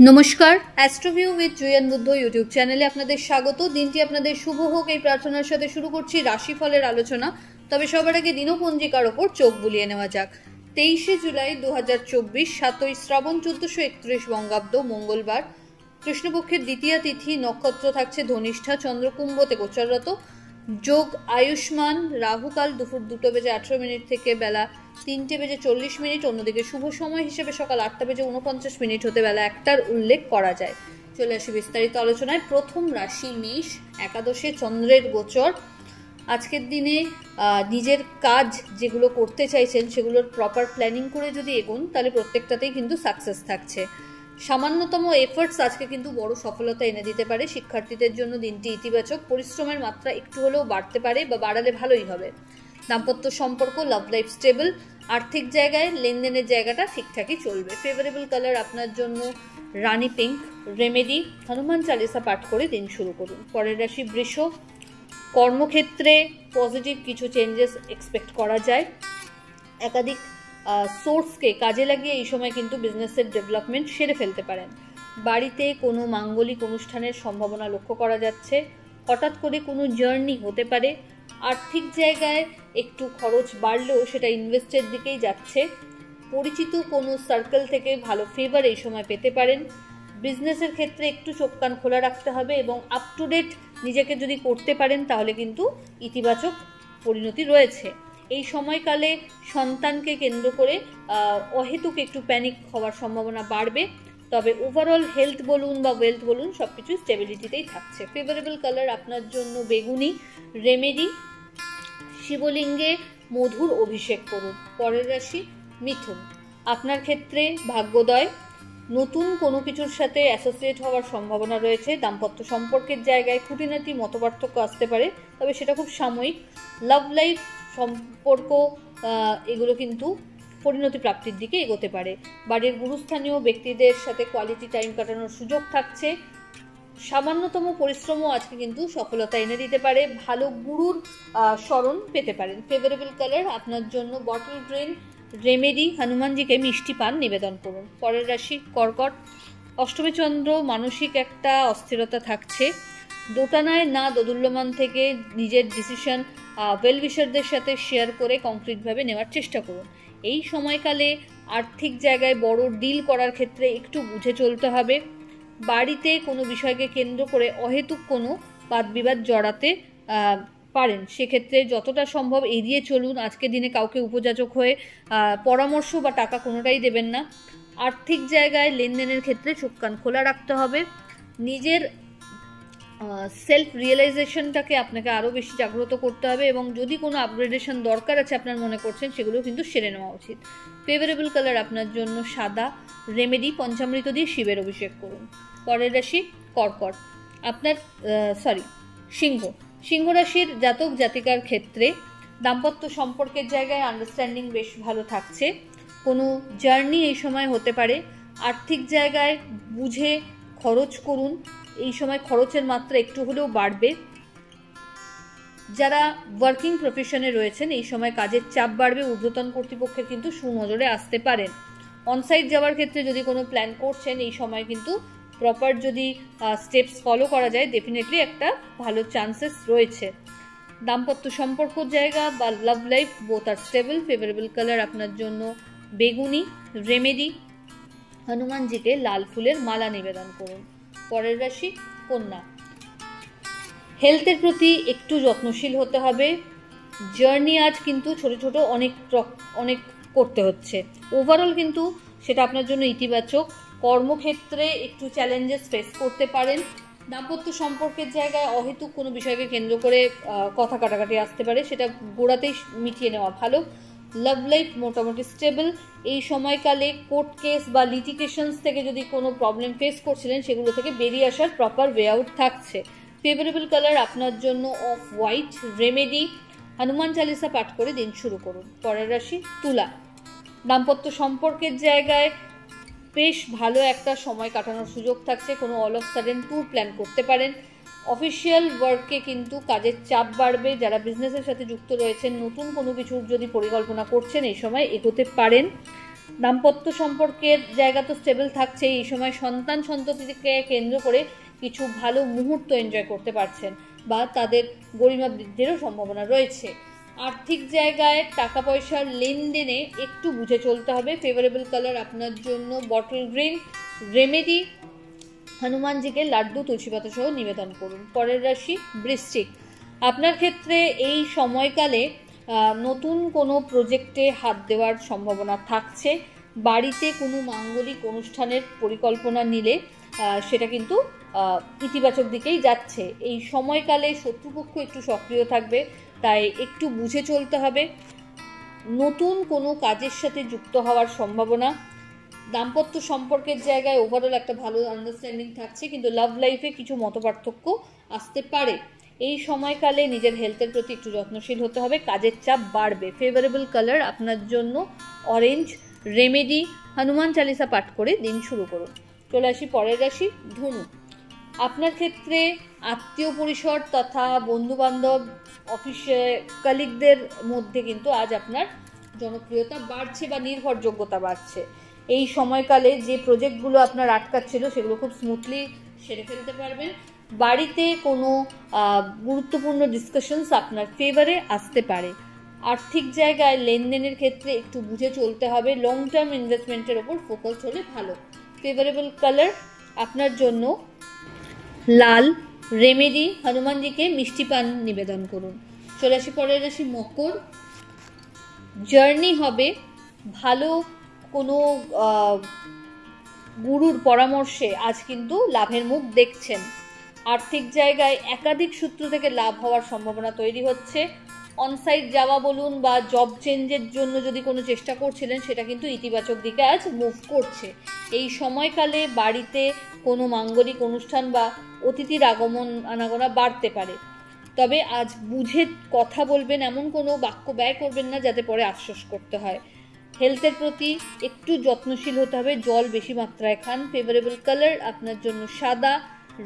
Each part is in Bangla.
নমস্কার, অ্যাস্ট্রোভিউ উইথ জুয়ান বুদ্ধ ইউটিউব চ্যানেলে আপনাদের স্বাগত। দিনটি আপনাদের শুভ হোক এই প্রার্থনার সাথে শুরু করছি রাশিফলের আলোচনা। তবে সবার আগে দিনপঞ্জিকার ওপর চোখ বুলিয়ে নেওয়া যাক। 23শে জুলাই 2024, 7ই শ্রাবণ, 1431 বঙ্গাব্দ, মঙ্গলবার। কৃষ্ণপক্ষের দ্বিতীয়া তিথি, নক্ষত্র থাকছে ধনিষ্ঠা, চন্দ্রকুম্ভতে গোচররত। যোগ আয়ুষ্মান, রাহুকাল দুপুর 2:18 থেকে বেলা 3:40। অন্যদিকে শুভ সময় হিসেবে সকাল 8:49 হতে বেলা 1টার উল্লেখ করা যায়। চলে আসি বিস্তারিত আলোচনায়। প্রথম রাশি মেষ, একাদশে চন্দ্রের গোচর। আজকের দিনে নিজের কাজ যেগুলো করতে চাইছেন সেগুলোর প্রপার প্ল্যানিং করে যদি এগোন তাহলে প্রত্যেকটাতেই কিন্তু সাকসেস থাকছে। সামান্যতম এফার্টস আজকে কিন্তু বড় সফলতা এনে দিতে পারে। শিক্ষার্থীদের জন্য দিনটি ইতিবাচক। পরিশ্রমের মাত্রা একটু হলেও বাড়তে পারে বা বাড়ালে ভালোই হবে। দাম্পত্য সম্পর্ক, লাভ লাইফ স্টেবল। আর্থিক জায়গায় লেনদেনের জায়গাটা ঠিকঠাকই চলবে। ফেভারেবল কালার আপনার জন্য রানী পিঙ্ক। রেমেডি, হনুমান চালিসা পাঠ করে দিন শুরু করুন। পরের রাশি বৃষ, কর্মক্ষেত্রে পজিটিভ কিছু চেঞ্জেস এক্সপেক্ট করা যায়। একাধিক সোর্সকে কাজে লাগিয়ে এই সময় কিন্তু বিজনেসের ডেভেলপমেন্ট সেরে ফেলতে পারেন। বাড়িতে কোনো মাঙ্গলিক অনুষ্ঠানের সম্ভাবনা লক্ষ্য করা যাচ্ছে। হঠাৎ করে কোনো জার্নি হতে পারে। আর্থিক জায়গায় একটু খরচ বাড়লেও সেটা ইনভেস্টের দিকেই যাচ্ছে। পরিচিত কোনো সার্কেল থেকে ভালো ফেভার এই সময় পেতে পারেন। বিজনেসের ক্ষেত্রে একটু চোখ কান খোলা রাখতে হবে এবং আপ টু ডেট নিজেকে যদি করতে পারেন তাহলে কিন্তু ইতিবাচক পরিণতি রয়েছে। এই সময়কালে সন্তানকে কেন্দ্র করে অহেতুক একটু প্যানিক হওয়ার সম্ভাবনা বাড়বে। তবে ওভারঅল হেলথ বলুন বা ওয়েলথ বলুন সবকিছু স্টেবিলিটিতেই থাকছে। ফেভারেবল কালার আপনার জন্য বেগুনি। রেমেডি, শিবলিঙ্গে মধুর অভিষেক করুন। পরের রাশি মিথুন, আপনার ক্ষেত্রে ভাগ্যোদয়। নতুন কোনো কিছুর সাথে অ্যাসোসিয়েট হওয়ার সম্ভাবনা রয়েছে। দাম্পত্য সম্পর্কের জায়গায় খুঁটিনাটি মতপার্থক্য আসতে পারে, তবে সেটা খুব সাময়িক। লাভ লাইফ সম্পর্ক এগুলো কিন্তু পরিণতি প্রাপ্তির দিকে এগোতে পারে। বাড়ির গুরুস্থানীয় ব্যক্তিদের সাথে কোয়ালিটি টাইম কাটানোর সুযোগ থাকছে। সামান্যতম পরিশ্রমও আজকে কিন্তু সফলতা এনে দিতে পারে। ভালো গুরুর স্মরণ পেতে পারেন। ফেভারেবল কালার আপনার জন্য বটল গ্রিন। রেমেডি, হনুমানজিকে মিষ্টি পান নিবেদন করুন। পরের রাশি কর্কট, অষ্টমী চন্দ্র, মানসিক একটা অস্থিরতা থাকছে। দোটানায় না দোদুল্যমান থেকে নিজের ডিসিশন ওয়েল উইশারদের সাথে শেয়ার করে কংক্রিটভাবে নেওয়ার চেষ্টা করুন। এই সময়কালে আর্থিক জায়গায় বড় ডিল করার ক্ষেত্রে একটু বুঝে চলতে হবে। বাড়িতে কোনো বিষয়কে কেন্দ্র করে অহেতুক কোনো বাদবিবাদ জড়াতে পারেন, সেক্ষেত্রে যতটা সম্ভব এড়িয়ে চলুন। আজকের দিনে কাউকে উপযাচক হয়ে পরামর্শ বা টাকা কোনোটাই দেবেন না। আর্থিক জায়গায় লেনদেনের ক্ষেত্রে চোখ কান খোলা রাখতে হবে। নিজের সেলফ রিয়েলাইজেশনটাকে আপনাকে আরও বেশি জাগ্রত করতে হবে এবং যদি কোনো আপগ্রেডেশন দরকার আছে আপনার মনে করছেন সেগুলো কিন্তু সেরে নেওয়া উচিত। ফেভারেবল কালার আপনার জন্য সাদা। রেমেডি, পঞ্চামৃত দিয়ে শিবের অভিষেক করুন। পরের রাশি কর্কট, আপনার সিংহ। সিংহ রাশির জাতক জাতিকার ক্ষেত্রে দাম্পত্য সম্পর্কের জায়গায় আন্ডারস্ট্যান্ডিং বেশ ভালো থাকছে। কোনো জার্নি এই সময় হতে পারে। আর্থিক জায়গায় বুঝে খরচ করুন। এই সময় খরচের মাত্রা একটু হলেও বাড়বে। যারা ওয়ার্কিং প্রফেশনে রয়েছেন এই সময় কাজের চাপ বাড়বে। ঊর্ধ্বতন কর্তৃপক্ষের কিন্তু সুনজরে আসতে পারেন। অনসাইট যাওয়ার ক্ষেত্রে যদি কোনো প্ল্যান করছেন এই সময় কিন্তু প্রপার যদি স্টেপস ফলো করা যায় ডেফিনেটলি একটা ভালো চান্সেস রয়েছে। দাম্পত্য সম্পর্ক জায়গা বা লাভ লাইফ বোথ আর স্টেবল। ফেভারেবল কালার আপনার জন্য বেগুনি। রেমেডি, হনুমানজিকে লাল ফুলের মালা নিবেদন করুন। পরের রাশি কন্যা, হেলথের প্রতি একটু যত্নশীল হতে হবে। জার্নি আজ কিন্তু ছোট ছোট অনেক করতে হচ্ছে। ওভারঅল কিন্তু সেটা আপনার জন্য ইতিবাচক। কর্মক্ষেত্রে একটু চ্যালেঞ্জেস ফেস করতে পারেন। দাম্পত্য সম্পর্কের জায়গায় অহেতুক কোনো বিষয়কে কেন্দ্র করে কথা কাটাকাটি আসতে পারে, সেটা গোড়াতেই মিটিয়ে নেওয়া ভালো। লাভ লাইফ মোটামুটি স্টেবল। এই সময়কালে কোর্ট কেস বা লিটিগেশনস থেকে যদি কোনো প্রবলেম ফেস করছিলেন সেগুলো থেকে বেরিয়ে আসার প্রপার ওয়ে আউট থাকছে। ফেভারেবল কালার আপনার জন্য off white. Remedy, Hanuman Chalisa পাঠ করে দিন শুরু করুন। পরের রাশি তুলা, দাম্পত্য সম্পর্কের জায়গায় বেশ ভালো একটা সময় কাটানোর সুযোগ থাকছে। কোনো all of sudden tour plan করতে পারেন। অফিসিয়াল ওয়ার্কে কিন্তু কাজের চাপ বাড়বে। যারা বিজনেসের সাথে যুক্ত রয়েছেন নতুন কোনো কিছুর যদি পরিকল্পনা করছেন এই সময় এগোতে পারেন। দাম্পত্য সম্পর্কের জায়গা তো স্টেবল থাকছে, এই সময় সন্তান সন্ততিকে কেন্দ্র করে কিছু ভালো মুহূর্ত এনজয় করতে পারছেন বা তাদের গরিমা বৃদ্ধিরও সম্ভাবনা রয়েছে। আর্থিক জায়গায় টাকা পয়সার লেনদেনে একটু বুঝে চলতে হবে। ফেভারেবল কালার আপনার জন্য বটল গ্রিন। রেমেডি, হনুমানজিকে লাড্ডু তুলসী পাতা সহ নিবেদন করুন। পরের রাশি বৃশ্চিক। আপনার ক্ষেত্রে এই সময়কালে নতুন কোনো প্রজেক্টে হাত দেওয়ার সম্ভাবনা থাকছে। বাড়িতে কোনো মাঙ্গলিক অনুষ্ঠানের পরিকল্পনা নিলে সেটা কিন্তু ইতিবাচক দিকেই যাচ্ছে। এই সময়কালে শত্রুপক্ষ একটু সক্রিয় থাকবে, তাই একটু বুঝে চলতে হবে। নতুন কোনো কাজের সাথে যুক্ত হওয়ার সম্ভাবনা। দাম্পত্য সম্পর্কের জায়গায় ওভারঅল একটা ভালো আন্ডারস্ট্যান্ডিং থাকছে, কিন্তু লাভ লাইফে কিছু মতপার্থক্য আসতে পারে। এই সময়কালে নিজের হেলথের প্রতি একটু যত্নশীল হতে হবে, কাজের চাপ বাড়বে। ফেভারেবল কালার আপনার জন্য অরেঞ্জ। রেমেডি, হনুমান চালিসা পাঠ করে দিন শুরু করুন। চলে আসি পরের রাশি ধনু। আপনার ক্ষেত্রে আত্মীয় পরিসর তথা বন্ধুবান্ধব, অফিসে কলিগদের মধ্যে কিন্তু আজ আপনার জনপ্রিয়তা বাড়ছে বা নির্ভরযোগ্যতা বাড়ছে। এই সময়কালে যে প্রজেক্টগুলো আপনার আটকাচ্ছিল সেগুলো খুব স্মুথলি সেরে ফেলতে পারবেন। বাড়িতে কোনো গুরুত্বপূর্ণ ডিসকাশনস আপনার ফেভারে আসতে পারে। আর্থিক জায়গায় লেনদেনের ক্ষেত্রে একটু বুঝে চলতে হবে। লং টার্ম ইনভেস্টমেন্টের ওপর ফোকাস হলে ভালো। ফেভারেবল কালার আপনার জন্য লাল। রেমেডি, হনুমানজিকে মিষ্টি পান নিবেদন করুন। চলে আসি পরের রাশি মকর। জার্নি হবে, ভালো কোনো গুরুর পরামর্শে আজ কিন্তু লাভের মুখ দেখছেন। আর্থিক জায়গায় একাধিক সূত্র থেকে লাভ হওয়ার সম্ভাবনা তৈরি হচ্ছে। অনসাইট যাওয়া বলুন বা জব চেঞ্জের জন্য যদি কোনো চেষ্টা করছিলেন, সেটা কিন্তু ইতিবাচক দিকে আজ মুভ করছে। এই সময়কালে বাড়িতে কোনো মাঙ্গলিক অনুষ্ঠান বা অতিথির আগমন আনাগোনা বাড়তে পারে। তবে আজ বুঝে কথা বলবেন, এমন কোনো বাক্য ব্যয় করবেন না যাতে পরে আফসোস করতে হয়। হেলথের প্রতি একটু যত্নশীল হতে হবে, জল বেশি মাত্রায় খান। ফেভারেবল কালার আপনার জন্য সাদা।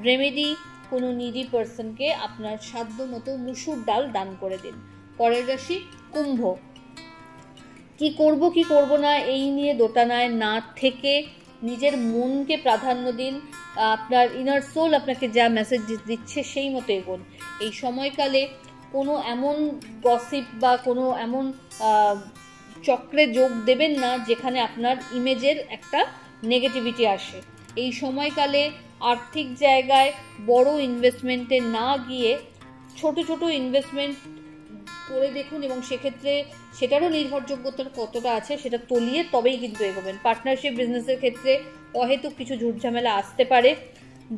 রেমেডি, কোনো নিডি পার্সনকে আপনার সাধ্য মতো মুসুর ডাল দান করে দিন। পরের রাশি কুম্ভ। কি করব কি করব না এই নিয়ে দোটানায় না থেকে নিজের মনকে প্রাধান্য দিন। আপনার ইনার সোল আপনাকে যা মেসেজ দিচ্ছে সেই মতো এগোন। এই সময়কালে কোনো এমন গসিপ বা কোনো এমন চক্রে যোগ দেবেন না যেখানে আপনার ইমেজের একটা নেগেটিভিটি আসে। এই সময়কালে আর্থিক জায়গায় বড় ইনভেস্টমেন্টে না গিয়ে ছোট ছোট ইনভেস্টমেন্ট করে দেখুন এবং সেক্ষেত্রে সেটারও নির্ভরযোগ্যতার কতটা আছে সেটা তলিয়ে তবেই কিন্তু এগোবেন। পার্টনারশিপ বিজনেসের ক্ষেত্রে অহেতুক কিছু ঝুটঝামেলা আসতে পারে।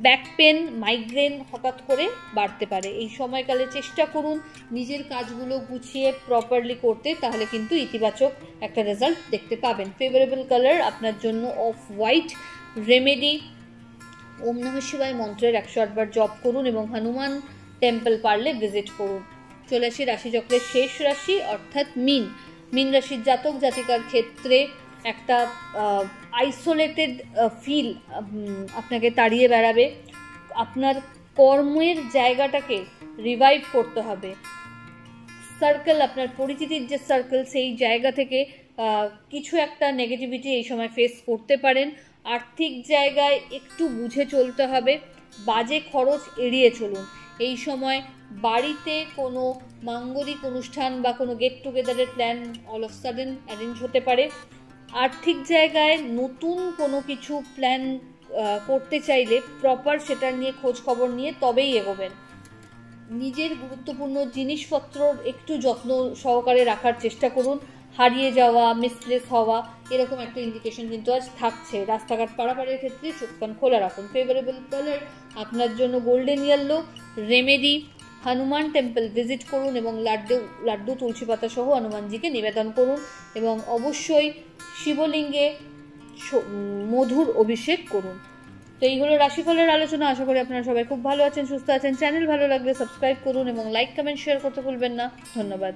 ব্যাক পেন, মাইগ্রেন হঠাৎ করে বাড়তে পারে। এই সময়কালে চেষ্টা করুন নিজের কাজগুলো গুছিয়ে প্রপারলি করতে, তাহলে কিন্তু ইতিবাচক একটা রেজাল্ট দেখতে পাবেন। ফেভারেবল কালার আপনার জন্য অফ হোয়াইট। রেমেডি, ওম নমঃ শিবায় মন্ত্রের 108 বার জপ করুন এবং হনুমান টেম্পল পারলে ভিজিট করুন। চলে আসি রাশিচক্রের শেষ রাশি অর্থাৎ মীন। মীন রাশির জাতক জাতিকার ক্ষেত্রে একটা আইসোলেটেড ফিল আপনাকে তাড়িয়ে বেড়াবে। আপনার কর্মের জায়গাটাকে রিভাইভ করতে হবে। সার্কেল, আপনার পরিচিতির যে সার্কেল, সেই জায়গা থেকে কিছু একটা নেগেটিভিটি এই সময় ফেস করতে পারেন। আর্থিক জায়গায় একটু বুঝে চলতে হবে। বাজে খরচ এড়িয়ে চলুন। এই সময় বাড়িতে কোনো মাঙ্গলিক অনুষ্ঠান বা কোনো গেট টুগেদারের plan all of sudden arrange হতে পারে। আর্থিক জায়গায় নতুন কোনো কিছু প্ল্যান করতে চাইলে প্রপার সেটা নিয়ে খোঁজ খবর নিয়ে তবেই এগোবেন। নিজের গুরুত্বপূর্ণ জিনিসপত্র একটু যত্ন সহকারে রাখার চেষ্টা করুন। হারিয়ে যাওয়া, মিসপ্লেস হওয়া এরকম একটা ইন্ডিকেশন কিন্তু আজ থাকছে। রাস্তাঘাট পারাপারের ক্ষেত্রে চোখ কান খোলা রাখুন। ফেভারেবল কালার আপনার জন্য golden yellow. Remedy, Hanuman temple visit করুন এবং লাড্ডু তুলসী পাতা সহ হনুমানজিকে নিবেদন করুন এবং অবশ্যই শিবলিঙ্গে মধুর অভিষেক করুন। তো এই হলো রাশিফলের আলোচনা। আশা করি আপনারা সবাই খুব ভালো আছেন, সুস্থ আছেন। চ্যানেল ভালো লাগলে সাবস্ক্রাইব করুন এবং লাইক কমেন্ট শেয়ার করতে ভুলবেন না। ধন্যবাদ।